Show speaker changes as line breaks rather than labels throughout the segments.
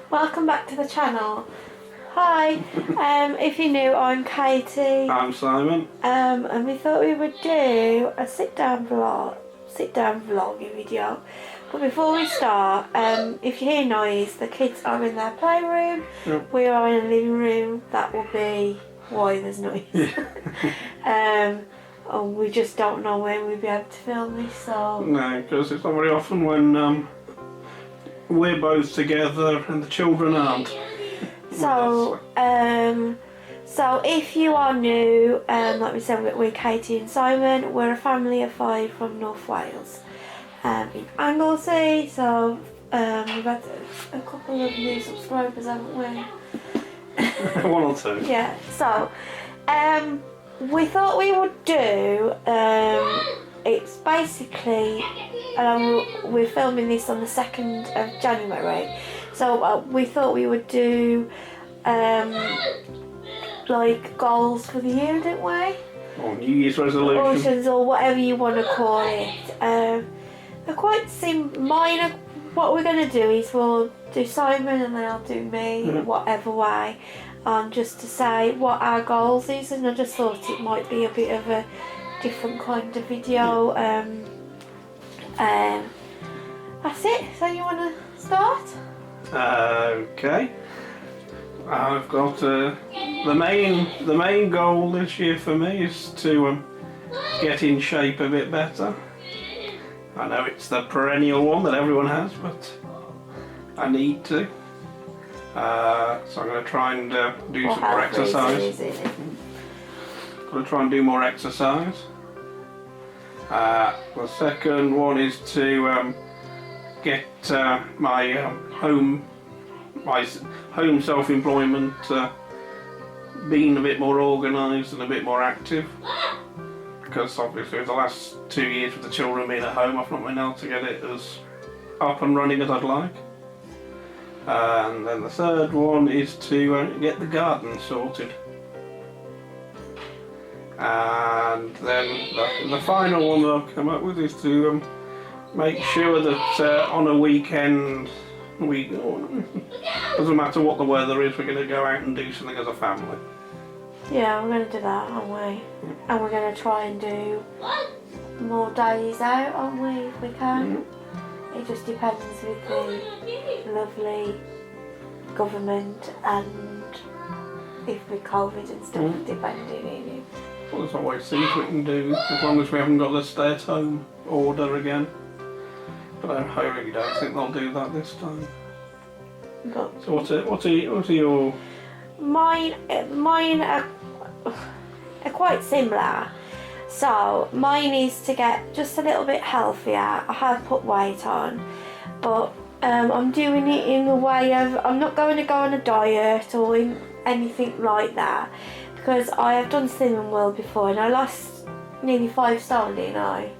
Welcome back to the channel. Hi, if you're new, I'm Katie.
I'm Simon.
And we thought we would do a sit-down vlogging video. But before we start, if you hear noise, the kids are in their playroom.
Yep.
We are in a living room. That will be why there's noise. And we just don't know when we'll be able to film this, so...
No, because it's not very often when we're both together and the children aren't.
So, so if you are new, like we said, we're Katie and Simon. We're a family of 5 from North Wales, in Anglesey. So we've had a couple of new subscribers, haven't we?
One or two.
Yeah. So we thought we would do. It's basically we're filming this on the 2nd of January. So we thought we would do like goals for the year, didn't we?
Or New Year's resolutions.
Or whatever you want to call it. They're quite minor. What we're going to do is we'll do Simon and then I'll do me, whatever way, just to say what our goals is. And I just thought it might be a bit of a different kind of video. That's it. So you want to start?
Okay. I've got the main goal this year for me is to get in shape a bit better. I know it's the perennial one that everyone has, but I need to. So I'm going to try and do some more exercise. Going to try and do more exercise. The second one is to get my home self-employment being a bit more organised and a bit more active, because obviously the last 2 years with the children being at home I've not been able to get it as up and running as I'd like. And then the third one is to get the garden sorted. And then the final one that I've come up with is to make sure that on a weekend, doesn't matter what the weather is, we're going to go out and do something as a family.
Yeah, we're going to do that, aren't we? And we're going to try and do more days out, aren't we, if we can? It just depends with the lovely government and if with COVID and stuff, depending, really.
Well, there's always things we can do, as long as we haven't got the stay-at-home order again. But I really don't think they'll do that this time.
But
so what are your...
Mine are quite similar. So mine is to get just a little bit healthier. I have put weight on, but I'm doing it in the way of, I'm not going to go on a diet or in anything like that, because I have done Slimming World before and I lost nearly 5 stone, didn't I?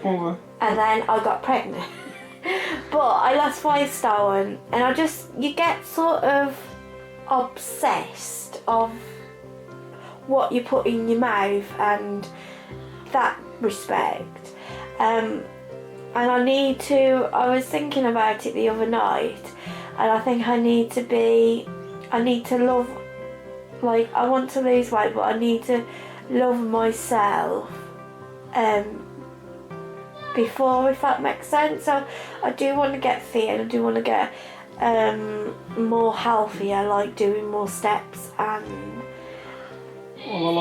Oh.
And then I got pregnant. But I lost 5 stone, and you get sort of obsessed of what you put in your mouth and that respect. And I was thinking about it the other night, and I think I need to love, like, I want to lose weight, but I need to love myself before, if that makes sense. So I do want to get fit and I do want to get more healthier, like doing more steps and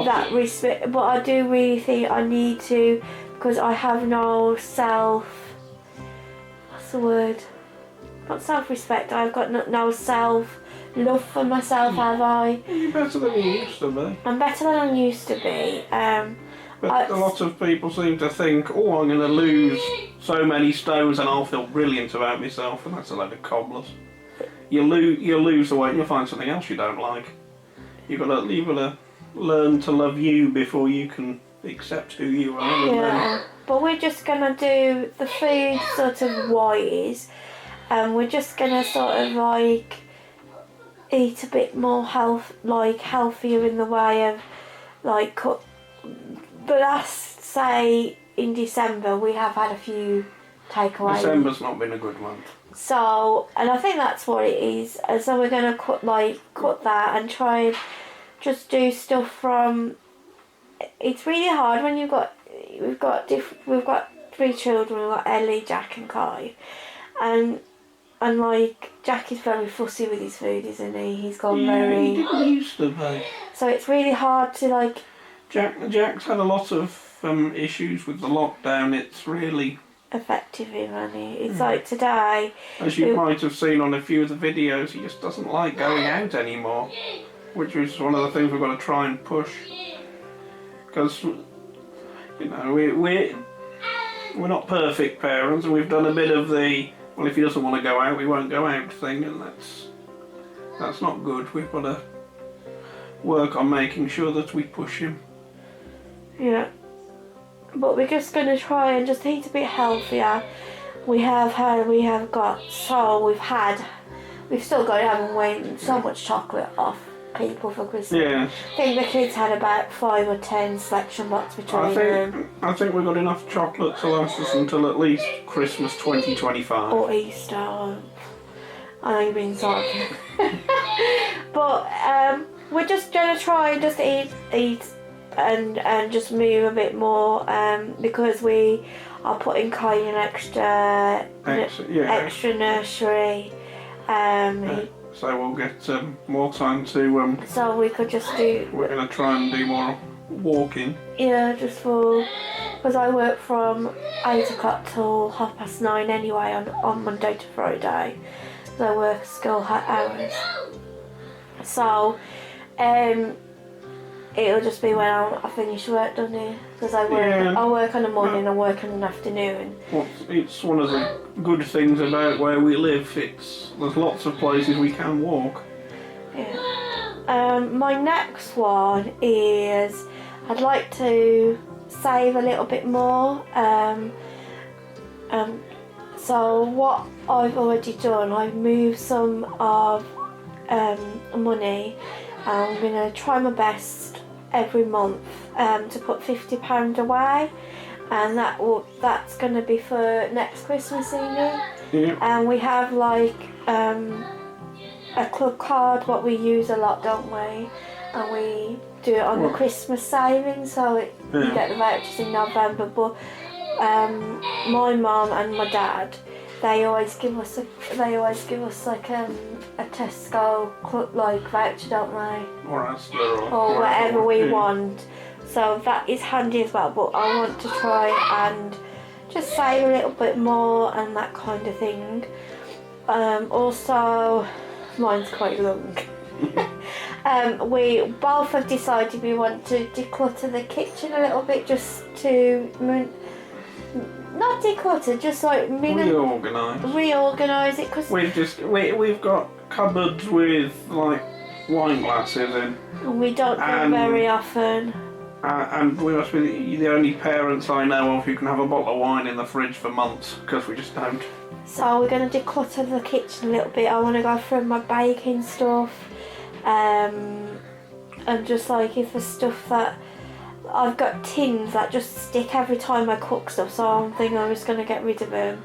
that respect. But I do really think I need to, because I have no what's the word? Not self-respect. I've got no self-love for myself, have I?
You're better than you used to be.
I'm better than I used to be.
But a lot of people seem to think, oh, I'm going to lose so many stones and I'll feel brilliant about myself, and that's a load of cobblers. You lose the weight and you'll find something else you don't like. You've got to learn to love you before you can accept who you are.
Yeah, but we're just going to do the food sort of wise, and we're just going to sort of like eat a bit more healthier in the way of like the last, say, in December we have had a few takeaways.
December's not been a good month.
So, and I think that's what it is. And so we're gonna cut that and try and just do stuff from. It's really hard when we've got 3 children. We've got Ellie, Jack, and Kai, and like Jack is very fussy with his food, isn't he? He's gone very.
He didn't used to be.
So it's really hard to like.
Jack's had a lot of issues with the lockdown. It's really
effective him, hasn't he? It's like today.
As you might have seen on a few of the videos, he just doesn't like going out anymore, which is one of the things we've got to try and push. Because, you know, we're not perfect parents, and we've done a bit of the, well, if he doesn't want to go out, we won't go out thing, and that's not good. We've got to work on making sure that we push him.
Yeah. But we're just going to try and just eat a bit healthier. We've still got, haven't we, so much chocolate off people for Christmas.
Yeah.
I think the kids had about 5 or 10 selection box between them.
I think we've got enough chocolate to last us until at least Christmas 2025.
Or Easter. I know you're being sorry. But we're just going to try and just eat and just move a bit more because we are putting Kai in extra nursery.
So we'll get more time to.
So we could just do.
We're going to try and do more walking.
Yeah, just because I work from 8 o'clock till 9:30 anyway on Monday to Friday. So I work school hours. So it'll just be when I finish work, doesn't it? Because I work on the morning, I work in the afternoon.
Well, it's one of the good things about where we live. There's lots of places we can walk.
Yeah. My next one is I'd like to save a little bit more. So what I've already done, I've moved some of money. I'm going to try my best every month to put £50 away, and that's going to be for next Christmas evening.
Yeah.
And we have like a club card, what we use a lot, don't we? And we do it on the Christmas savings, so you get the vouchers in November. But my mum and my dad, they always give us like a Tesco voucher, don't they?
Or Asda
or whatever we want. So that is handy as well. But I want to try and just save a little bit more and that kind of thing. Also, mine's quite long. We both have decided we want to declutter the kitchen a little bit, just to not declutter, just like reorganise it, because
we've got cupboards with like wine glasses in,
and we don't do it very often.
And we must be the only parents I know of who can have a bottle of wine in the fridge for months, because we just don't.
So we're going to declutter the kitchen a little bit. I want to go through my baking stuff, and just like if there's stuff that I've got tins that just stick every time I cook stuff, so I'm thinking I'm just going to get rid of them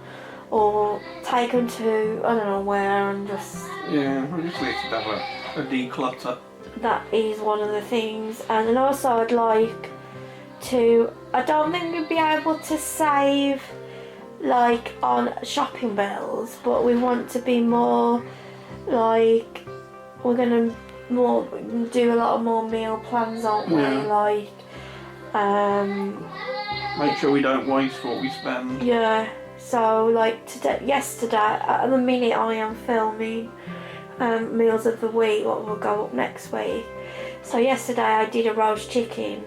or take them to I don't know where and just.
Yeah, we just need to have a declutter.
That is one of the things, and then also I'd like to. I don't think we'd be able to save like on shopping bills, but we want to be more like we're gonna do a lot of more meal plans, aren't we? Like
make sure we don't waste what we spend.
Yeah. So like yesterday, at the minute I am filming meals of the week, what will go up next week. So yesterday I did a roast chicken,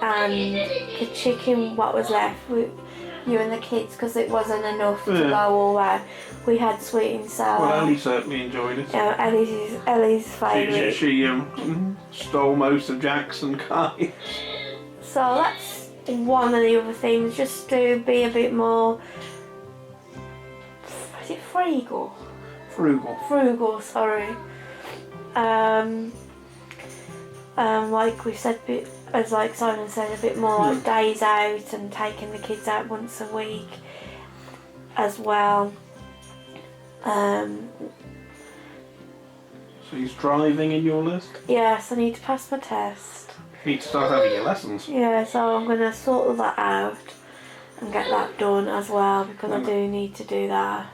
and the chicken what was left with you and the kids, because it wasn't enough to go all round. We had sweet and sour.
Well, Ellie certainly enjoyed it.
Yeah, Ellie's favourite.
She stole most of Jack's and Kai's.
So that's one of the other things, just to be a bit more. Is it frugal? Frugal, sorry. Like we said, as like Simon said, a bit more like days out and taking the kids out once a week as well.
So he's driving in your list?
Yes, I need to pass my test.
You need to start having your lessons.
Yeah, so I'm going to sort all that out and get that done as well, because I do need to do that.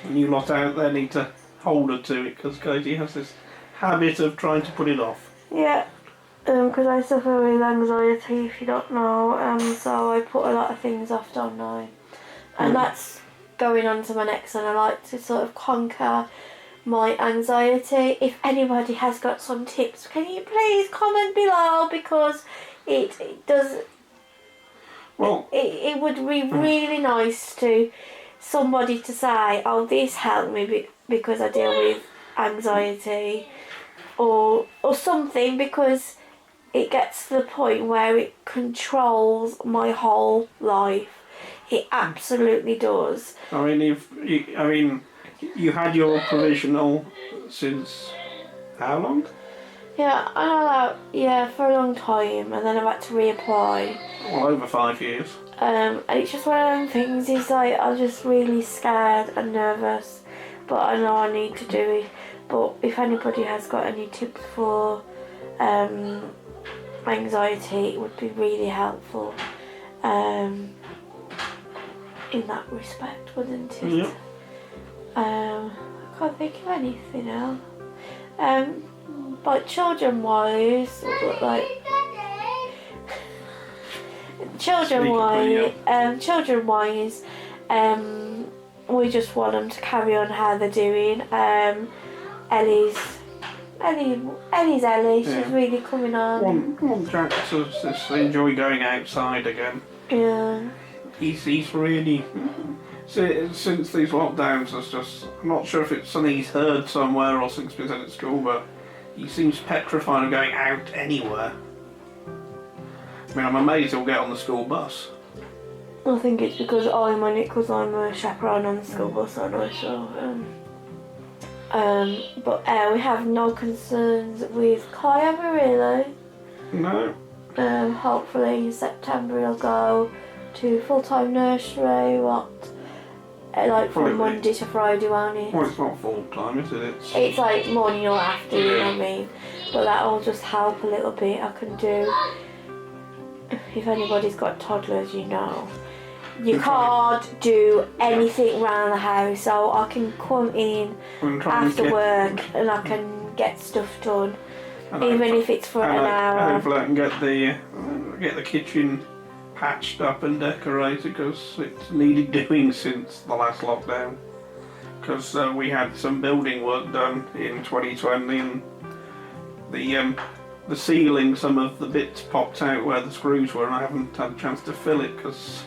And you lot out there need to hold her to it, because Katie has this habit of trying to put it off.
Yeah, because I suffer with anxiety, if you don't know, so I put a lot of things off, don't I? And that's going on to my next one. I like to sort of conquer my anxiety. If anybody has got some tips, can you please comment below, because it does.
Well,
it would be really nice to somebody to say, oh, this helped me because I deal with anxiety, or something, because it gets to the point where it controls my whole life. It absolutely does.
I mean, you had your provisional since how long?
Yeah, I know that. Yeah, for a long time, and then I've had to reapply.
Well, over 5 years.
And it's just one of them things. Is like I'm just really scared and nervous, but I know I need to do it. But if anybody has got any tips for anxiety, it would be really helpful. In that respect, wouldn't it?
Yep.
I can't think of anything else. But children-wise, we just want them to carry on how they're doing. Ellie's Ellie. She's really coming on.
Want Jack to just enjoy going outside again.
Yeah.
He's really, since these lockdowns, I'm not sure if it's something he's heard somewhere or since he's been at school, but he seems petrified of going out anywhere. I mean, I'm amazed he'll get on the school bus.
I think it's because I'm on it, because I'm a chaperone on the school bus, aren't I? So, but we have no concerns with Kai ever, really.
No.
Hopefully in September he'll go to full-time nursery, from Monday to Friday, won't it?
Well, it's not full-time, is it?
It's like morning or after, you know what I mean? But that'll just help a little bit. I can do, if anybody's got toddlers, you know, you can't do anything around the house, so I can come in after work and I can get stuff done, even if it's for an hour.
Hopefully I can get the kitchen patched up and decorated, because it's needed doing since the last lockdown, because we had some building work done in 2020 and the ceiling, some of the bits popped out where the screws were, and I haven't had a chance to fill it because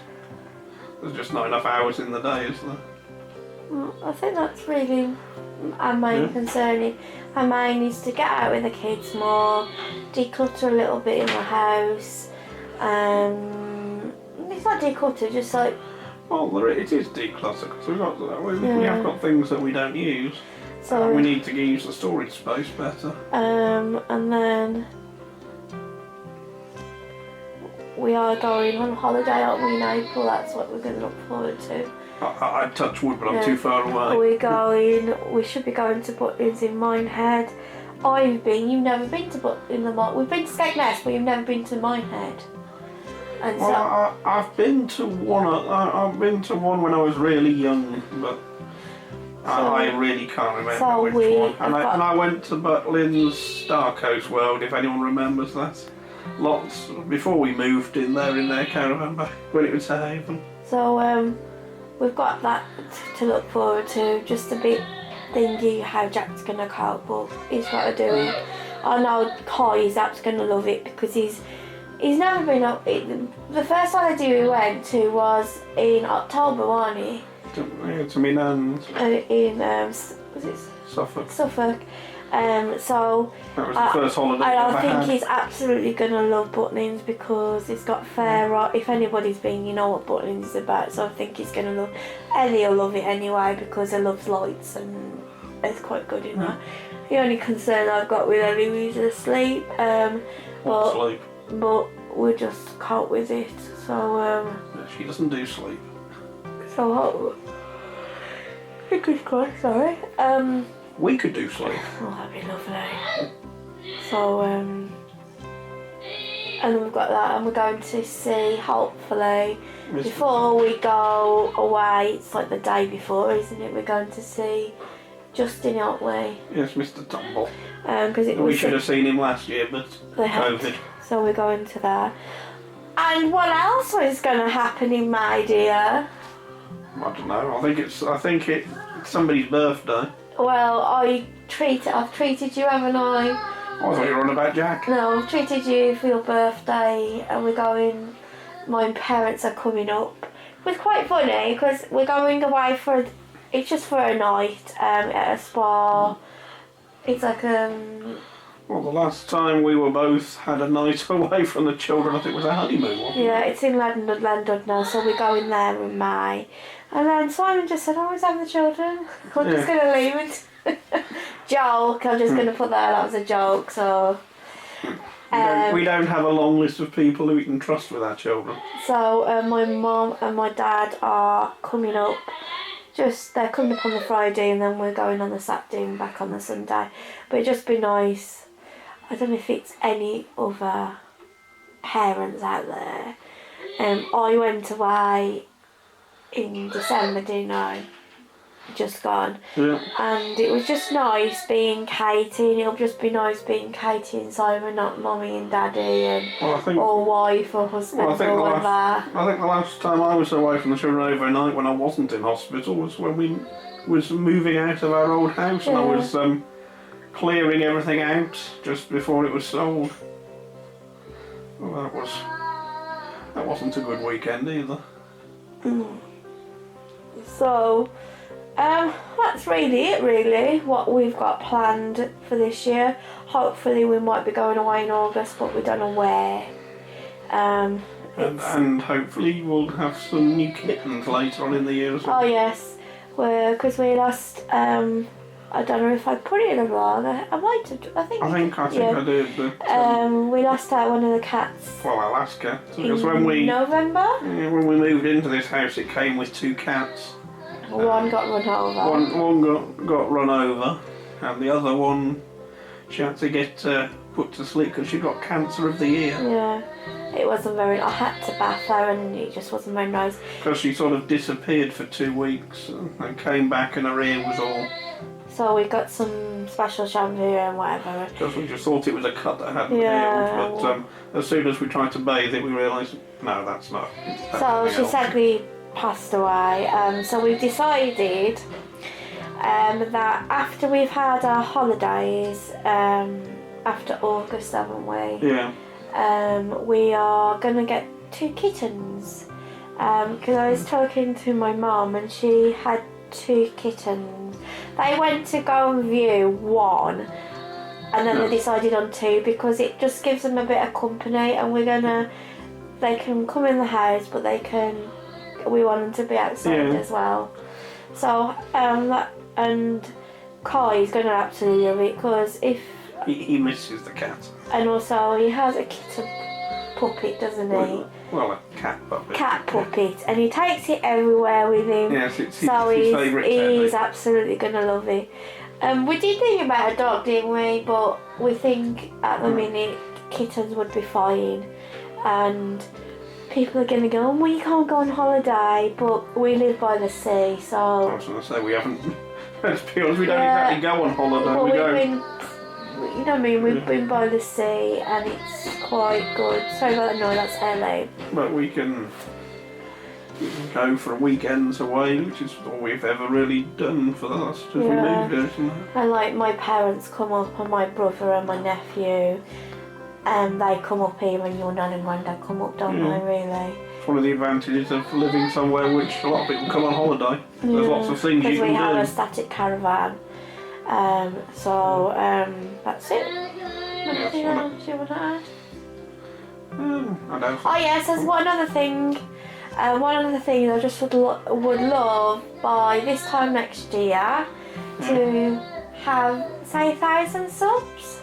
there's just not enough hours in the day, is there?
Well, I think that's really our main concern. Our main is to get out with the kids more, declutter a little bit in the house. It's not declutter, just like...
Well, it is declutter, because we have got things that we don't use. So we need to use the storage space better.
And then we are going on holiday, aren't we, in April? That's what we're going to look forward to.
I'd touch wood, but I'm too far away.
We should be going to Butlins in Minehead. You've never been to Butlins. We've been to Skegness, but you've never been to Minehead. And
I've been to one. I've been to one when I was really young, but I really can't remember which one. And I went to Butlins Star Coast World, if anyone remembers that. Lots before we moved in their caravan back when it was a haven.
So we've got that to look forward to. Just a bit thingy how Jack's gonna cope, but he's got to do it. I know Kai's absolutely gonna love it, because he's never been up. The first holiday we went to was in October, wasn't it?
To me, Nan's.
In was it
Suffolk.
Suffolk. So
that was the first holiday
I think he's absolutely gonna love Butlins, because it's got fair. If anybody's been, you know what Butlins is about. So I think he's gonna love. Ellie will love it anyway, because he loves lights and it's quite good in that. The only concern I've got with Ellie is asleep.
Sleep.
But we'll just cope with it. So
she doesn't do sleep.
So Fingers crossed, sorry.
We could do sleep.
Oh, that'd be lovely. So, and we've got that, and we're going to see, hopefully, before we go away, it's like the day before, isn't it? We're going to see Justin, aren't we?
Yes, Mr. Tumble.
Because
We should have seen him last year, but COVID.
So we're going to that. And what else is going to happen in May, dear?
I don't know. I think it's somebody's birthday.
Well, I've treated you, haven't I?
I thought you were on about Jack.
No, I've treated you for your birthday, and we're going. My parents are coming up. It was quite funny because we're going away it's just for a night at a spa. It's like
Well, the last time we were both had a night away from the children, I think it was our honeymoon, wasn't it?
Yeah, it's in London now, so we're going there in May. And then Simon just said, "Oh, having the children. We're just going to leave it." Joke. I'm just going to put that out as a joke. So.
We don't have a long list of people who we can trust with our children.
So my mum and my dad are coming up. They're coming up on the Friday, and then we're going on the Saturday and back on the Sunday. But it'd just be nice. I don't know if it's any other parents out there. I went away in December, didn't I? Just gone.
Yeah.
And it was just nice being Katie, and it'll just be nice being Katie and Simon, not Mummy and Daddy and or wife or husband or whatever.
I think the last time I was away from the children overnight when I wasn't in hospital was when we was moving out of our old house, and I was clearing everything out just before it was sold. Well, that wasn't a good weekend either.
So that's really it, what we've got planned for this year. Hopefully we might be going away in August, but we don't know where.
And hopefully we'll have some new kittens later on in the year as well.
Oh yes, because we lost, I don't know if I put it in a vlog, I might have, I think I
did, but
we lost out one of the cats.
Well, our last cat.
Because November?
Yeah, when we moved into this house, it came with 2 cats.
One got run over.
One got run over, and the other one she had to get put to sleep because she got cancer of the ear.
Yeah, it wasn't very. I had to bath her, and it just wasn't very nice.
Because she sort of disappeared for 2 weeks and came back, and her ear was all.
So we got some special shampoo and whatever.
Because we just thought it was a cut that hadn't healed, but as soon as we tried to bathe it, we realised no, that's not.
So she sadly passed away. So we've decided that after we've had our holidays, after August, haven't we?
Yeah.
We are gonna get 2 kittens. Because I was talking to my mum, and she had 2 kittens. They went to go and view one, and then they decided on 2 because it just gives them a bit of company, and they can come in the house, but we want them to be outside as well. So, and Kai is going to absolutely love it, because
he misses the cat.
And also he has a kitten puppet, doesn't he?
Well, a cat puppet.
Cat puppet, and he takes it everywhere with him.
Yes, it's his
favourite. He's absolutely going to love it. We did think about a dog, didn't we? But we think at the minute kittens would be fine, and people are going to go, well, you can't go on holiday, but we live by the sea, so.
I was going to say, we haven't. Let's be honest, we don't exactly go on holiday.
Well,
we
we've
go.
been, you know what I mean? We've been by the sea, and it's quite good. Sorry about the noise, that's hello.
But we can go for weekends away, which is all we've ever really done for us since we moved here.
And like my parents come up, and my brother and my nephew, and they come up here when your nan and granddad come up, don't they, really?
It's one of the advantages of living somewhere which a lot of people come on holiday. There's lots of things you can do.
Because we have a static caravan. That's it. Anything else you want to add?
I don't.
Oh yes, there's one other thing. One other thing I just would love by this time next year to have, say, 1,000 subs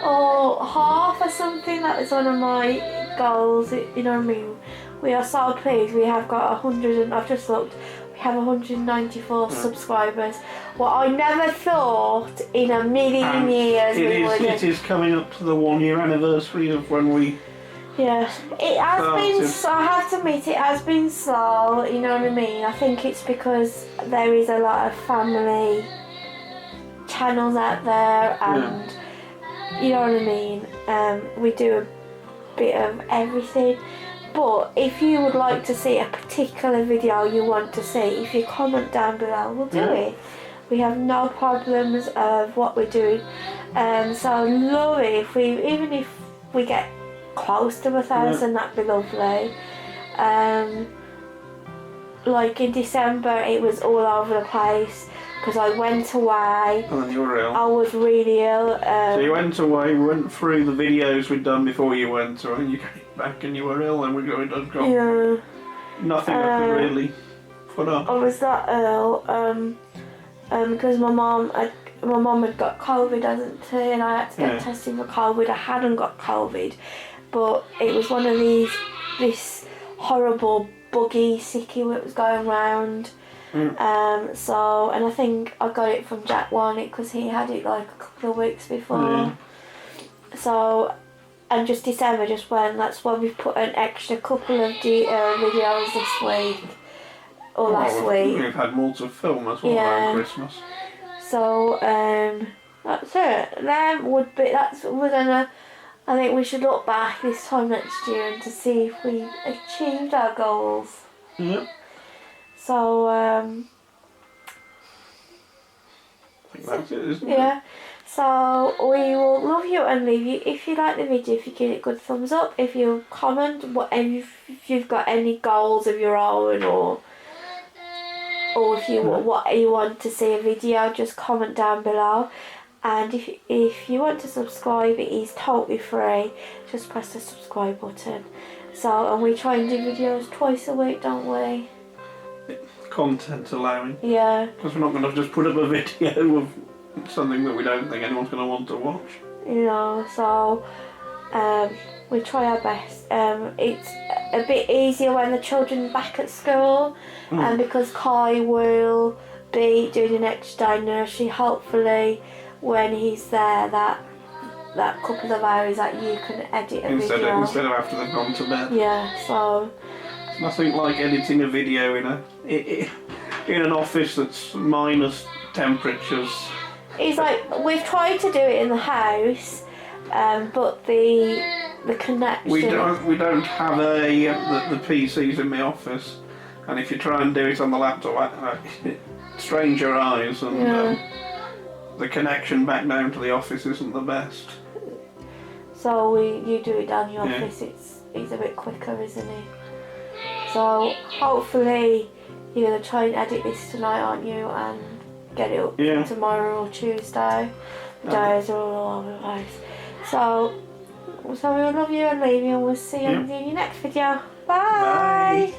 or half or something. That is one of my goals. You know what I mean? We are so pleased. We have got 100, and I've just looked. We We have 194 subscribers. Well, I never thought in a million years we would.
It is coming up to the 1 year anniversary of when we.
Yeah, it has been. I have to admit, it has been slow. You know what I mean? I think it's because there is a lot of family channels out there, and you know what I mean. We do a bit of everything. But if you would like to see a particular video you want to see, if you comment down below, we'll do it. We have no problems of what we're doing. So love it. Even if we get close to 1,000, that'd be lovely. Like in December, it was all over the place because I went away.
And then you were ill.
I was really ill.
So you went away, we went through the videos we'd done before you went away, and you came back and you were ill, and we got nothing I could really put up.
I was that ill because my mum had got COVID, hasn't she? And I had to get tested for COVID. I hadn't got COVID, but it was one of this horrible buggy sicky that was going round. So, and I think I got it from Jack Warnick because he had it like a couple of weeks before. So, and just December just went. That's why we've put an extra couple of videos this week or last week.
We've had more to film as well around Christmas.
So, that's it. We're gonna. I think we should look back this time next year and to see if we achieved our goals.
Yep.
So,
I think that's it, isn't it?
Yeah. So, we will love you and leave you. If you like the video, if you give it a good thumbs up, if you comment, if you've got any goals of your own, or if you what you want to see a video, just comment down below. And if you want to subscribe, it is totally free. Just press the subscribe button. So, and we try and do videos twice a week, don't we?
Content allowing.
Yeah.
Because we're not going to just put up a video of something that we don't think anyone's going to want to watch.
You know, so we try our best. It's a bit easier when the children are back at school, and because Kai will be doing an extra day nursery, hopefully when he's there, that couple of hours that you can edit a video.
Instead of after they've gone to bed.
Yeah, so
it's nothing like editing a video in an office that's minus temperatures.
it's like we've tried to do it in the house, but the connection.
We don't have the PCs in the office, and if you try and do it on the laptop, it strains your eyes, and the connection back down to the office isn't the best.
So you do it down your office. It's a bit quicker, isn't it? So hopefully you're gonna try and edit this tonight, aren't you? And get it up tomorrow or Tuesday. The days are all over the place. So we love you and leave you, and we'll see you in your next video. Bye.